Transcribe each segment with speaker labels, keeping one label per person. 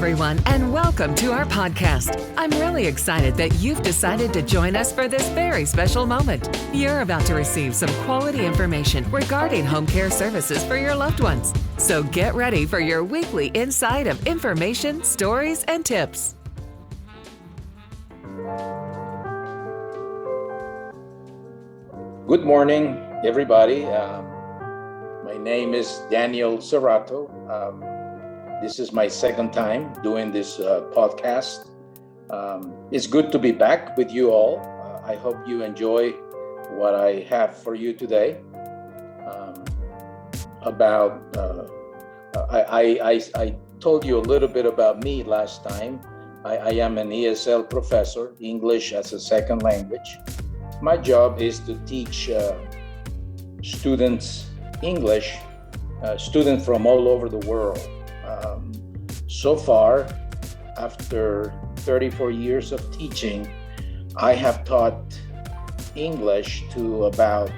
Speaker 1: everyone, and welcome to our podcast. I'm really excited that you've decided to join us for this very special moment. You're about to receive some quality information regarding home care services for your loved ones. So get ready for your weekly insight of information, stories, and tips.
Speaker 2: Good morning, everybody. My name is Daniel Cerrato. This is my second time doing this podcast. It's good to be back with you all. I hope you enjoy what I have for you today. I told you a little bit about me last time. I am an ESL professor, English as a second language. My job is to teach students English, students from all over the world. So far, after 34 years of teaching, I have taught English to about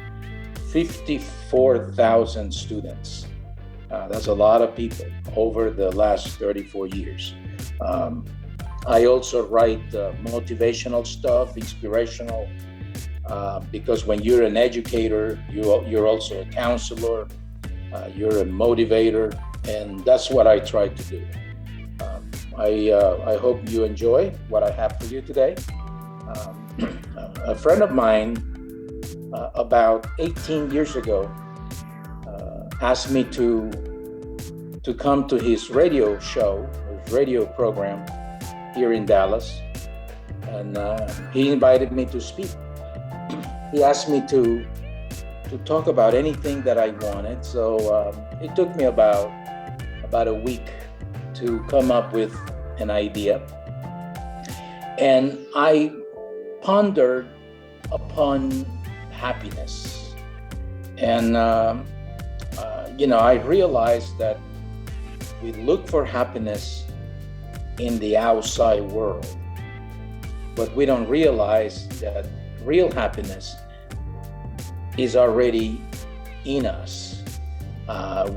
Speaker 2: 54,000 students. That's a lot of people over the last 34 years. I also write motivational stuff, inspirational, because when you're an educator, you're also a counselor, you're a motivator, and that's what I try to do. I hope you enjoy what I have for you today. A friend of mine, about 18 years ago, asked me to come to his radio show, his radio program here in Dallas, and he invited me to speak. He asked me to talk about anything that I wanted, so it took me about a week to come up with an idea. And I pondered upon happiness. And, I realized that we look for happiness in the outside world, but we don't realize that real happiness is already in us,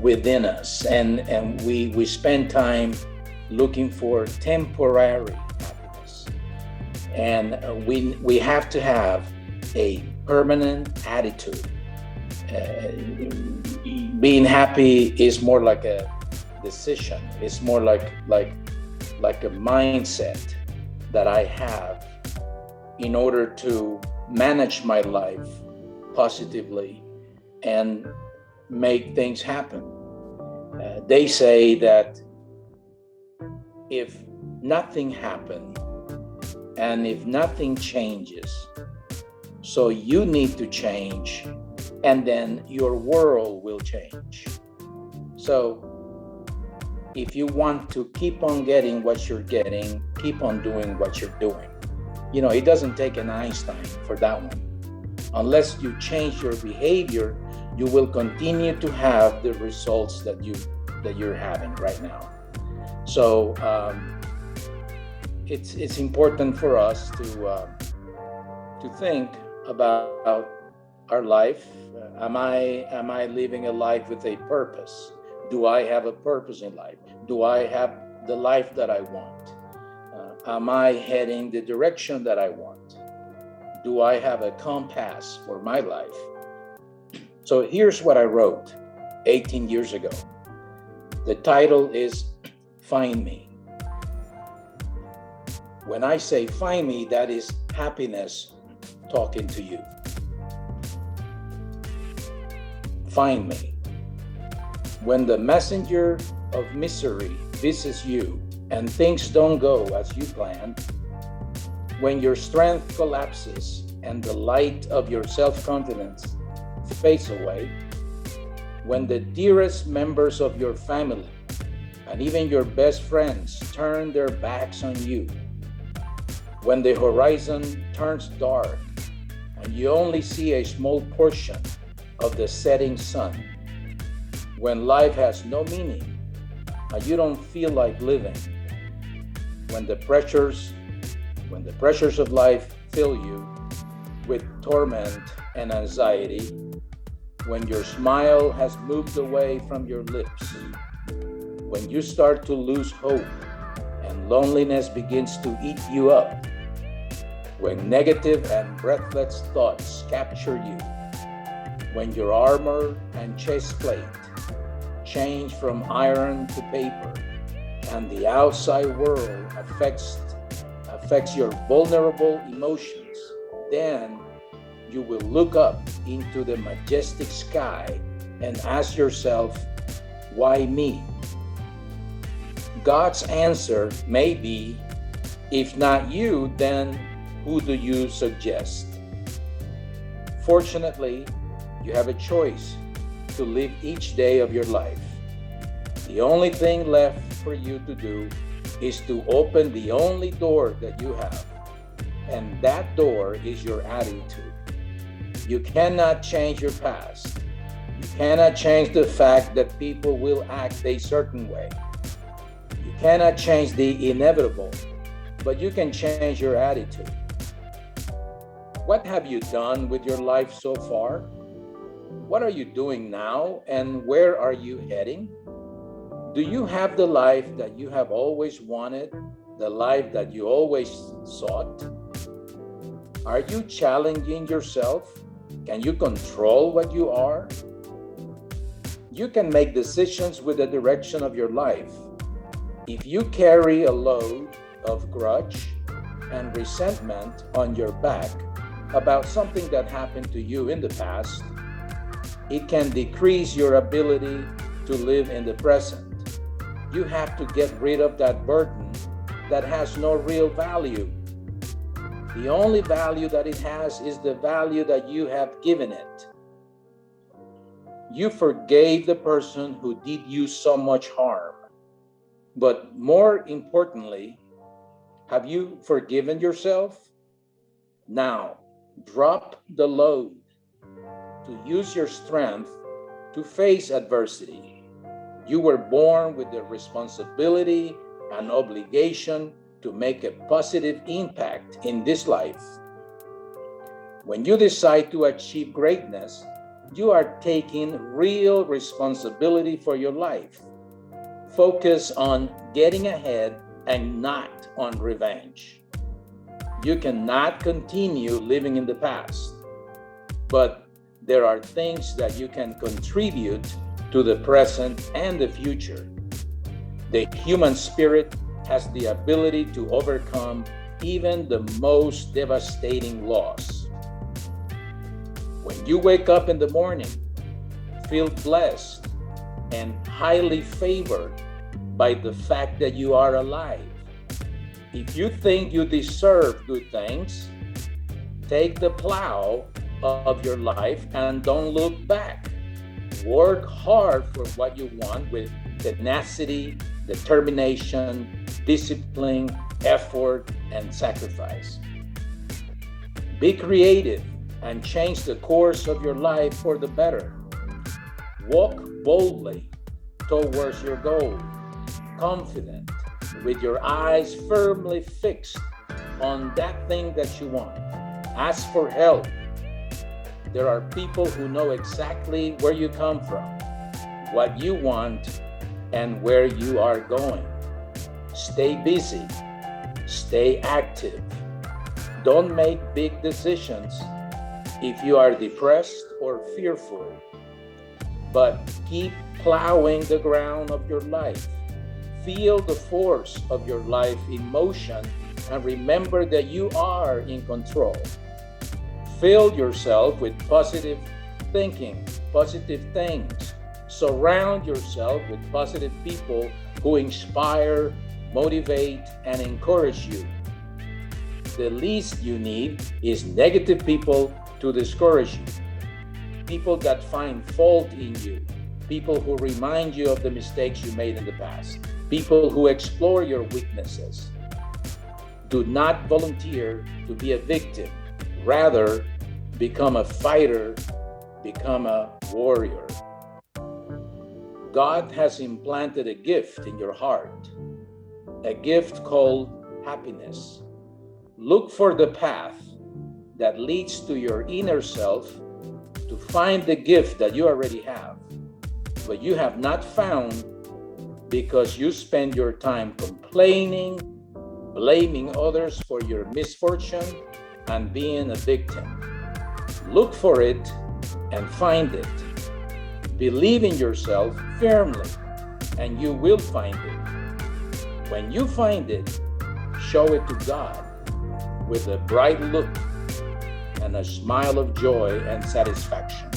Speaker 2: within us, and we spend time looking for temporary happiness, and we have to have a permanent attitude. Being happy is more like a decision. It's more like a mindset that I have in order to manage my life positively and make things happen. They say that if nothing happens and if nothing changes, so you need to change, and then your world will change. So if you want to keep on getting what you're getting, keep on doing what you're doing. It doesn't take an Einstein for that one. Unless you change your behavior, you will continue to have the results that you're having right now. So it's important for us to think about our life. Am I living a life with a purpose? Do I have a purpose in life? Do I have the life that I want? Am I heading the direction that I want? Do I have a compass for my life? So here's what I wrote 18 years ago. The title is Find Me. When I say find me, that is happiness talking to you. Find me. When the messenger of misery visits you and things don't go as you planned, when your strength collapses and the light of your self-confidence fades away, when the dearest members of your family and even your best friends turn their backs on you, when the horizon turns dark and you only see a small portion of the setting sun, when life has no meaning and you don't feel like living, when the pressures of life fill you with torment and anxiety, when your smile has moved away from your lips, when you start to lose hope and when loneliness begins to eat you up, when negative and breathless thoughts capture you, when your armor and chest plate change from iron to paper, and the outside world affects your vulnerable emotions, then you will look up into the majestic sky and ask yourself, why me? God's answer may be, if not you, then who do you suggest? Fortunately, you have a choice to live each day of your life. The only thing left for you to do is to open the only door that you have, and that door is your attitude. You cannot change your past. You cannot change the fact that people will act a certain way. You cannot change the inevitable, but you can change your attitude. What have you done with your life so far? What are you doing now, and where are you heading? Do you have the life that you have always wanted, the life that you always sought? Are you challenging yourself? Can you control what you are? You can make decisions with the direction of your life. If you carry a load of grudge and resentment on your back about something that happened to you in the past, it can decrease your ability to live in the present. You have to get rid of that burden that has no real value. The only value that it has is the value that you have given it. You forgave the person who did you so much harm. But more importantly, have you forgiven yourself? Now, drop the load to use your strength to face adversity. You were born with the responsibility and obligation to make a positive impact in this life. When you decide to achieve greatness, you are taking real responsibility for your life. Focus on getting ahead and not on revenge. You cannot continue living in the past, but there are things that you can contribute to the present and the future. The human spirit has the ability to overcome even the most devastating loss. When you wake up in the morning, feel blessed and highly favored by the fact that you are alive. If you think you deserve good things, take the plow of your life and don't look back. Work hard for what you want with tenacity, determination, discipline, effort, and sacrifice. Be creative and change the course of your life for the better. Walk boldly towards your goal, confident, with your eyes firmly fixed on that thing that you want. Ask for help. There are people who know exactly where you come from, what you want, and where you are going. Stay busy. Stay active. Don't make big decisions if you are depressed or fearful, but keep plowing the ground of your life. Feel the force of your life in motion and remember that you are in control. Fill yourself with positive thinking, positive things. Surround yourself with positive people who inspire, motivate, and encourage you. The least you need is negative people to discourage you. People that find fault in you. People who remind you of the mistakes you made in the past. People who explore your weaknesses. Do not volunteer to be a victim. Rather, become a fighter, become a warrior. God has implanted a gift in your heart, a gift called happiness. Look for the path that leads to your inner self to find the gift that you already have, but you have not found because you spend your time complaining, blaming others for your misfortune, and being a victim. Look for it and find it. Believe in yourself firmly, and you will find it. When you find it, show it to God with a bright look and a smile of joy and satisfaction.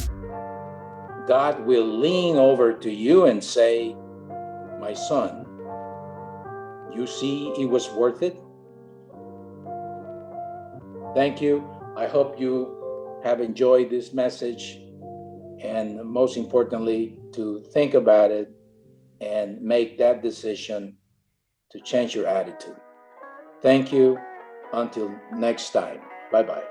Speaker 2: God will lean over to you and say, "My son, you see it was worth it?" Thank you. I hope you have enjoyed this message, and most importantly, to think about it and make that decision to change your attitude. Thank you. Until next time. Bye-bye.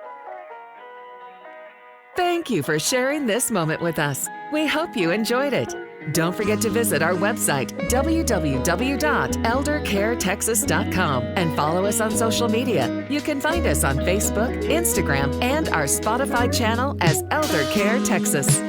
Speaker 1: Thank you for sharing this moment with us. We hope you enjoyed it. Don't forget to visit our website, www.eldercaretexas.com, and follow us on social media. You can find us on Facebook, Instagram, and our Spotify channel as Eldercare Texas.